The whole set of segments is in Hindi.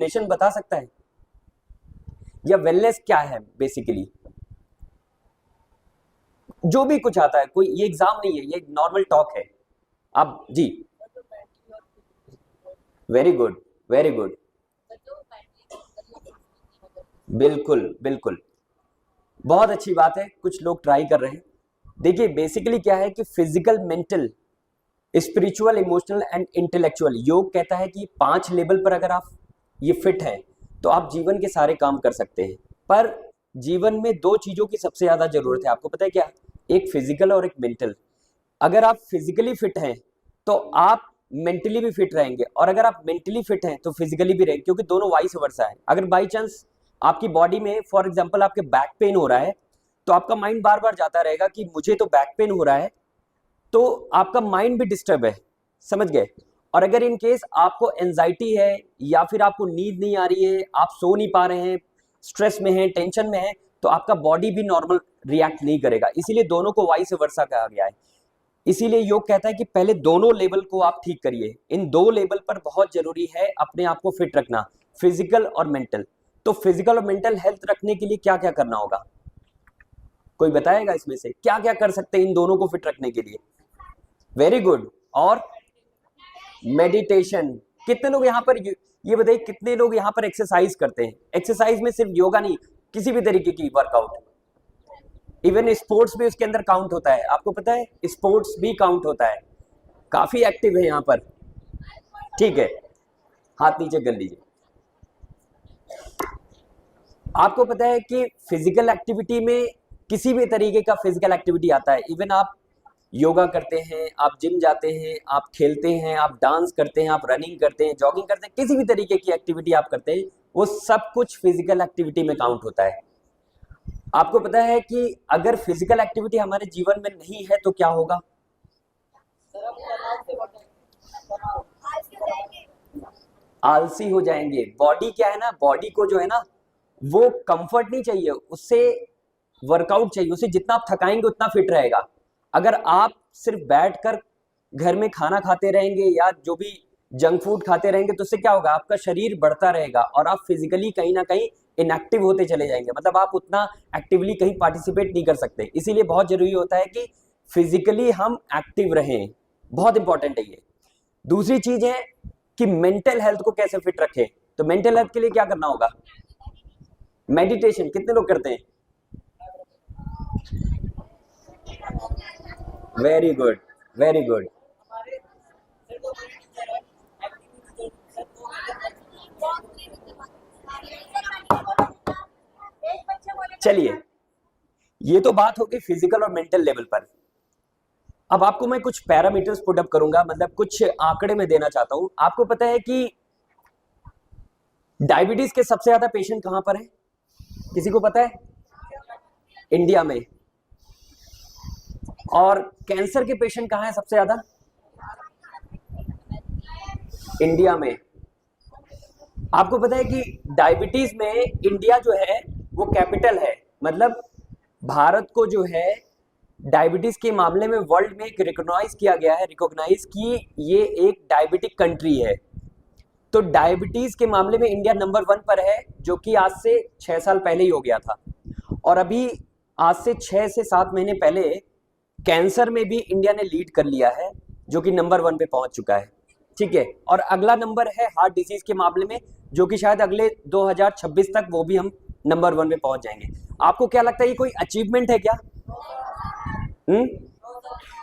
डेफिनेशन बता सकता है, या वेलनेस क्या है बेसिकली? जो भी कुछ आता है, कोई ये एग्जाम नहीं है, ये नॉर्मल टॉक है। आप जी, वेरी गुड, वेरी गुड, बिल्कुल बिल्कुल, बहुत अच्छी बात है, कुछ लोग ट्राई कर रहे हैं। देखिए बेसिकली क्या है कि physical, mental, spiritual, emotional and intellectual, योग कहता है कि 5 लेवल पर अगर आप ये फिट हैं तो आप जीवन के सारे काम कर सकते हैं। पर जीवन में 2 चीजों की सबसे ज्यादा जरूरत है, आपको पता है क्या? एक फिजिकल और एक मेंटल। अगर आप फिजिकली फिट हैं तो आप मेंटली भी फिट रहेंगे, और अगर आप मेंटली फिट हैं तो फिजिकली भी रहेंगे, क्योंकि दोनों वाइस वर्सा है। अगर बाई चांस आपकी बॉडी में फॉर एग्जांपल आपके बैक पेन हो रहा है, तो आपका माइंड बार बार जाता रहेगा कि मुझे तो बैक पेन हो रहा है, तो आपका माइंड भी डिस्टर्ब है, समझ गए? और अगर इन केस आपको एंजाइटी है, या फिर आपको नींद नहीं आ रही है, आप सो नहीं पा रहे हैं, स्ट्रेस में हैं, टेंशन में हैं, तो आपका बॉडी भी नॉर्मल रिएक्ट नहीं करेगा। इसीलिए दोनों को वाइस वर्सा कहा गया है। इसीलिए योग कहता है कि पहले दोनों लेवल को आप ठीक करिए। इन 2 लेवल पर बहुत जरूरी है अपने आप को फिट रखना, फिजिकल और मेंटल। तो फिजिकल और मेंटल हेल्थ रखने के लिए क्या क्या करना होगा? कोई बताएगा इसमें से क्या क्या कर सकते हैं इन दोनों को फिट रखने के लिए? Very good. और मेडिटेशन। कितने लोग यहाँ पर, ये बताइए कितने लोग यहाँ पर एक्सरसाइज करते हैं? एक्सरसाइज में सिर्फ योगा नहीं, किसी भी तरीके की वर्कआउट, इवन स्पोर्ट्स भी उसके अंदर काउंट होता है। आपको पता है स्पोर्ट्स भी काउंट होता है। काफी एक्टिव है यहाँ पर, ठीक है, हाथ नीचे कर लीजिए। आपको पता है कि फिजिकल एक्टिविटी में किसी भी तरीके का फिजिकल एक्टिविटी आता है। इवन आप योगा करते हैं, आप जिम जाते हैं, आप खेलते हैं, आप डांस करते हैं, आप रनिंग करते हैं, जॉगिंग करते हैं, किसी भी तरीके की एक्टिविटी आप करते हैं, वो सब कुछ फिजिकल एक्टिविटी में काउंट होता है। आपको पता है कि अगर फिजिकल एक्टिविटी हमारे जीवन में नहीं है तो क्या होगा? आलसी हो जाएंगे। बॉडी क्या है ना, बॉडी को जो है ना वो कंफर्ट नहीं चाहिए, उससे वर्कआउट चाहिए। उसे जितना आप थकाएंगे उतना फिट रहेगा। अगर आप सिर्फ बैठकर घर में खाना खाते रहेंगे या जो भी जंक फूड खाते रहेंगे तो उससे क्या होगा? आपका शरीर बढ़ता रहेगा और आप फिजिकली कहीं ना कहीं इनएक्टिव होते चले जाएंगे, मतलब आप उतना एक्टिवली कहीं पार्टिसिपेट नहीं कर सकते। इसीलिए बहुत जरूरी होता है कि फिजिकली हम एक्टिव रहें, बहुत इंपॉर्टेंट है ये। दूसरी चीज है कि मेंटल हेल्थ को कैसे फिट रखें। तो मेंटल हेल्थ के लिए क्या करना होगा? मेडिटेशन। कितने लोग करते हैं? Very good, very good. चलिए, ये तो बात होगी फिजिकल और मेंटल लेवल पर। अब आपको मैं कुछ पैरामीटर्स पुट अप करूंगा, मतलब कुछ आंकड़े में देना चाहता हूं। आपको पता है कि डायबिटीज के सबसे ज्यादा पेशेंट कहां पर है? किसी को पता है? इंडिया में। और कैंसर के पेशेंट कहां है सबसे ज्यादा? इंडिया में। आपको पता है कि डायबिटीज में इंडिया जो है वो कैपिटल है, मतलब भारत को जो है डायबिटीज के मामले में वर्ल्ड में एक रिकॉग्नाइज किया गया है, रिकॉग्नाइज कि ये एक डायबिटिक कंट्री है। तो डायबिटीज के मामले में इंडिया नंबर 1 पर है, जो कि आज से 6 साल पहले ही हो गया था। और अभी आज से 6 से 7 महीने पहले कैंसर में भी इंडिया ने लीड कर लिया है, जो कि नंबर 1 पे पहुंच चुका है, ठीक है। और अगला नंबर है हार्ट डिजीज के मामले में, जो कि शायद अगले 2026 तक वो भी हम नंबर 1 पे पहुंच जाएंगे। आपको क्या लगता है ये कोई अचीवमेंट है क्या?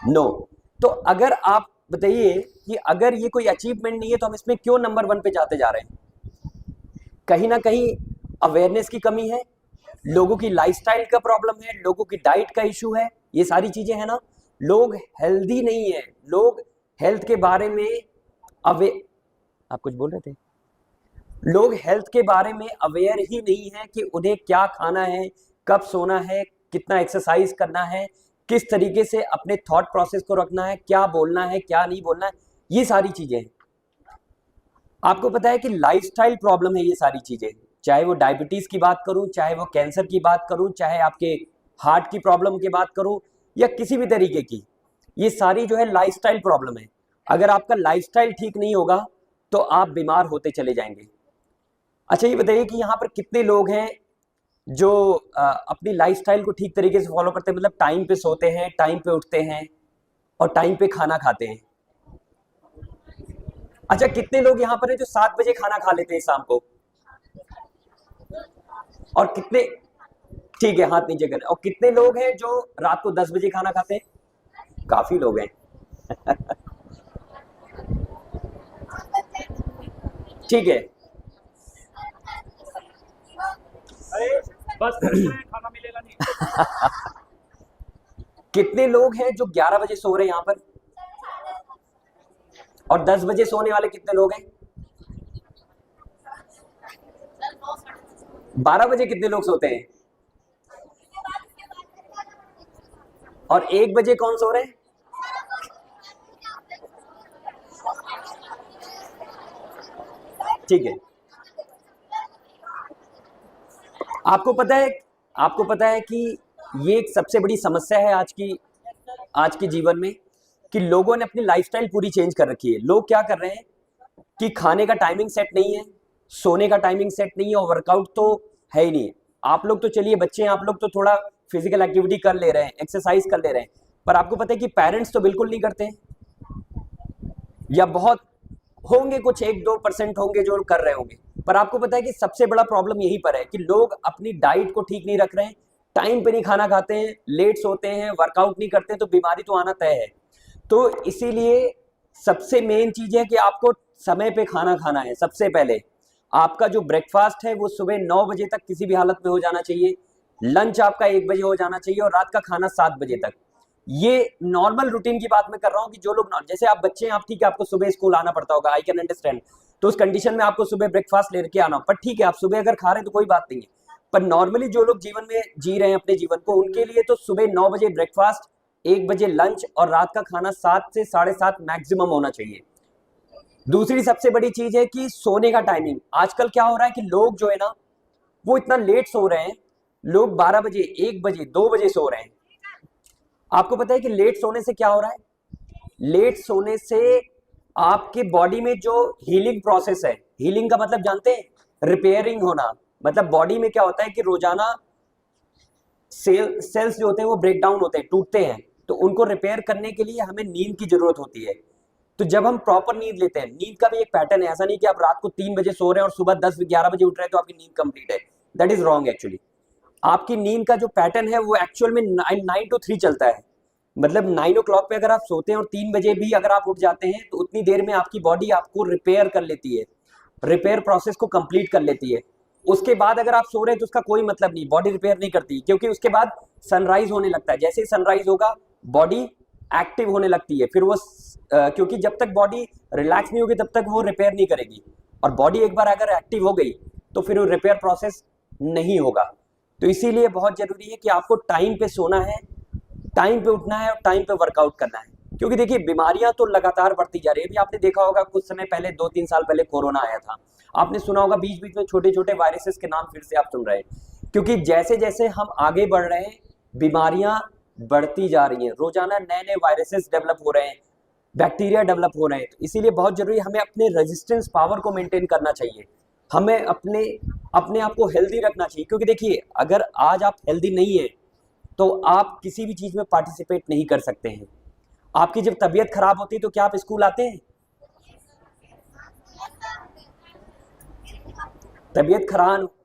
नो। तो अगर आप बताइए कि अगर ये कोई अचीवमेंट नहीं है तो हम इसमें क्यों नंबर 1 पे जाते जा रहे हैं? कहीं ना कहीं अवेयरनेस की कमी है, लोगों की लाइफस्टाइल का प्रॉब्लम है, लोगों की डाइट का इशू है, ये सारी चीजें हैं ना। लोग हेल्दी नहीं है, लोग हेल्थ के बारे में आप कुछ बोल रहे थे? लोग हेल्थ के बारे में अवेयर ही नहीं है कि उन्हें क्या खाना है, कब सोना है, कितना एक्सरसाइज करना है, किस तरीके से अपने थॉट प्रोसेस को रखना है, क्या बोलना है, क्या नहीं बोलना है, ये सारी चीजें। आपको पता है कि लाइफस्टाइल प्रॉब्लम है ये सारी चीजें, चाहे वो डायबिटीज की बात करूं, चाहे वो कैंसर की बात करूं, चाहे आपके हार्ट की प्रॉब्लम की बात करूं, या किसी भी तरीके की, ये सारी जो है लाइफस्टाइल प्रॉब्लम है। अगर आपका लाइफस्टाइल ठीक नहीं होगा तो आप बीमार होते चले जाएंगे। अच्छा ये बताइए कि यहाँ पर कितने लोग हैं जो अपनी लाइफस्टाइल को ठीक तरीके से फॉलो करते हैं, मतलब टाइम पे सोते हैं, टाइम पे उठते हैं और टाइम पे खाना खाते हैं। अच्छा कितने लोग यहाँ पर हैं जो 7 बजे खाना खा लेते हैं शाम को, और कितने, ठीक है हाथ नीचे करें, और कितने लोग हैं जो रात को 10 बजे खाना खाते हैं? काफी लोग हैं। ठीक है। अरे बस खाना मिलेगा नहीं। कितने लोग हैं जो 11 बजे सो रहे हैं यहाँ पर, और 10 बजे सोने वाले कितने लोग हैं? 12 बजे कितने लोग सोते हैं, और 1 बजे कौन सो रहे हैं? ठीक है। आपको पता है कि ये एक सबसे बड़ी समस्या है आज के जीवन में, कि लोगों ने अपनी लाइफस्टाइल पूरी चेंज कर रखी है। लोग क्या कर रहे हैं कि खाने का टाइमिंग सेट नहीं है, सोने का टाइमिंग सेट नहीं है, और वर्कआउट तो है ही नहीं। आप लोग तो चलिए बच्चे हैं, आप लोग तो थोड़ा फिजिकल एक्टिविटी कर ले रहे हैं, एक्सरसाइज कर ले रहे हैं, पर आपको पता है कि पेरेंट्स तो बिल्कुल नहीं करते हैं, या बहुत होंगे, कुछ 1-2% होंगे जो कर रहे होंगे। पर आपको पता है कि सबसे बड़ा प्रॉब्लम यहीं पर है कि लोग अपनी डाइट को ठीक नहीं रख रहे हैं, टाइम पे नहीं खाना खाते हैं, लेट सोते हैं, वर्कआउट नहीं करते, तो बीमारी तो आना तय है। तो इसीलिए सबसे मेन चीज है कि आपको समय पे खाना खाना है। सबसे पहले आपका जो ब्रेकफास्ट है वो सुबह 9 बजे तक किसी भी हालत में हो जाना चाहिए, लंच आपका 1 बजे हो जाना चाहिए, और रात का खाना 7 बजे तक। ये नॉर्मल रूटीन की बात मैं कर रहा हूँ कि जो लोग, जैसे आप बच्चे हैं, आप ठीक है, आपको सुबह स्कूल आना पड़ता होगा, आई कैन अंडरस्टैंड, तो उस कंडीशन में आपको सुबह ब्रेकफास्ट लेके आना, पर ठीक है आप सुबह अगर खा रहे हैं तो कोई बात नहीं है। पर नॉर्मली जो लोग जीवन में जी रहे हैं अपने जीवन को, उनके लिए तो सुबह 9 बजे ब्रेकफास्ट, 1 बजे लंच, और रात का खाना 7 से 7:30 मैक्सिमम होना चाहिए। दूसरी सबसे बड़ी चीज है कि सोने का टाइमिंग। आजकल क्या हो रहा है कि लोग जो है ना, वो इतना लेट सो रहे हैं, लोग 12 बजे, 1 बजे, 2 बजे सो रहे हैं। आपको पता है कि लेट सोने से क्या हो रहा है? लेट सोने से आपके बॉडी में जो हीलिंग प्रोसेस है, हीलिंग का मतलब जानते हैं, रिपेयरिंग होना, मतलब बॉडी में क्या होता है कि रोजाना सेल्स जो होते हैं वो ब्रेक डाउन होते हैं, टूटते हैं, तो उनको रिपेयर करने के लिए हमें नींद की जरूरत होती है। तो जब हम प्रॉपर नींद लेते हैं, नींद का भी एक पैटर्न है, ऐसा नहीं कि आप रात को 3 बजे सो रहे हैं और सुबह 10-11 बजे उठ रहे हैं तो आपकी नींद कंप्लीट है। That is wrong actually. आपकी नींद का जो पैटर्न है वो एक्चुअल में 9 to 3 चलता है। मतलब 9 o'clock पे अगर आप सोते हैं और 3 बजे भी अगर आप उठ जाते हैं, तो उतनी देर में आपकी बॉडी आपको रिपेयर कर लेती है, रिपेयर प्रोसेस को कंप्लीट कर लेती है। उसके बाद अगर आप सो रहे हैं तो उसका कोई मतलब नहीं, बॉडी रिपेयर नहीं करती, क्योंकि उसके बाद सनराइज होने लगता है। जैसे ही सनराइज होगा बॉडी एक्टिव होने लगती है, फिर वो क्योंकि जब तक बॉडी रिलैक्स नहीं होगी तब तक वो रिपेयर नहीं करेगी, और बॉडी एक बार अगर एक्टिव हो गई तो फिर वो रिपेयर प्रोसेस नहीं होगा। तो इसीलिए बहुत जरूरी है कि आपको टाइम पे सोना है, टाइम पे उठना है, और टाइम पे वर्कआउट करना है। क्योंकि देखिए बीमारियां तो लगातार बढ़ती जा रही है। अभी आपने देखा होगा कुछ समय पहले, 2-3 साल पहले कोरोना आया था, आपने सुना होगा, बीच बीच में छोटे छोटे वायरसेस के नाम फिर से आप सुन रहे हैं। क्योंकि जैसे जैसे हम आगे बढ़ रहे हैं, बीमारियां बढ़ती जा रही हैं, रोजाना नए नए वायरसेस डेवलप हो रहे हैं, बैक्टीरिया डेवलप हो रहे हैं। तो इसीलिए बहुत जरूरी है, हमें अपने रेजिस्टेंस पावर को मेंटेन करना चाहिए, हमें अपने अपने आप को हेल्दी रखना चाहिए। क्योंकि देखिए अगर आज आप हेल्दी नहीं है तो आप किसी भी चीज में पार्टिसिपेट नहीं कर सकते हैं। आपकी जब तबीयत खराब होती है तो क्या आप स्कूल आते हैं? तबीयत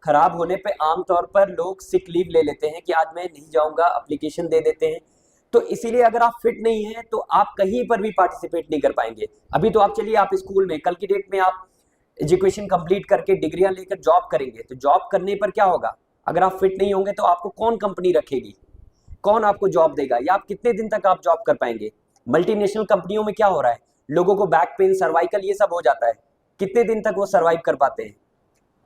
खराब होने पे आमतौर पर लोग सिक लीव ले लेते हैं कि आज मैं नहीं जाऊंगा, एप्लीकेशन दे देते हैं। तो इसीलिए अगर आप फिट नहीं हैं तो आप कहीं पर भी पार्टिसिपेट नहीं कर पाएंगे। अभी तो आप चलिए, आप स्कूल में, कल की डेट में आप एजुकेशन कंप्लीट करके डिग्रियां लेकर जॉब करेंगे, तो जॉब करने पर क्या होगा? अगर आप फिट नहीं होंगे तो आपको कौन कंपनी रखेगी, कौन आपको जॉब देगा, या आप कितने दिन तक आप जॉब कर पाएंगे? मल्टीनेशनल कंपनियों में क्या हो रहा है, लोगों को बैक पेन, सर्वाइकल, ये सब हो जाता है। कितने दिन तक वो सर्वाइव कर पाते हैं?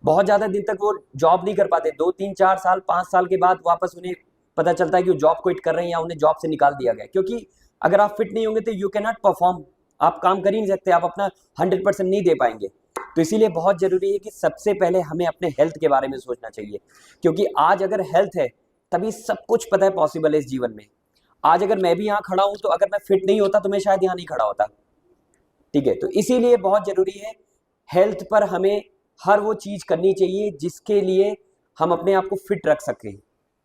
बहुत ज्यादा दिन तक वो जॉब नहीं कर पाते। 2-3-4 साल, 5 साल के बाद वापस उन्हें पता चलता है कि वो जॉब क्विट कर रहे हैं या उन्हें जॉब से निकाल दिया गया। क्योंकि अगर आप फिट नहीं होंगे तो यू कैन नॉट परफॉर्म, आप काम कर ही नहीं सकते, आप अपना 100% नहीं दे पाएंगे। तो इसीलिए बहुत जरूरी है कि सबसे पहले हमें अपने हेल्थ के बारे में सोचना चाहिए, क्योंकि आज अगर हेल्थ है तभी सब कुछ पता है पॉसिबल है इस जीवन में। आज अगर मैं भी यहाँ खड़ा हूं तो अगर मैं फिट नहीं होता तो मैं शायद यहाँ नहीं खड़ा होता। ठीक है, तो इसीलिए बहुत जरूरी है हेल्थ पर हमें हर वो चीज़ करनी चाहिए जिसके लिए हम अपने आप को फिट रख सकें,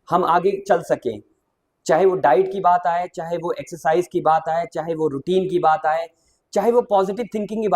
हम आगे चल सकें। चाहे वो डाइट की बात आए, चाहे वो एक्सरसाइज की बात आए, चाहे वो रूटीन की बात आए, चाहे वो पॉजिटिव थिंकिंग की बात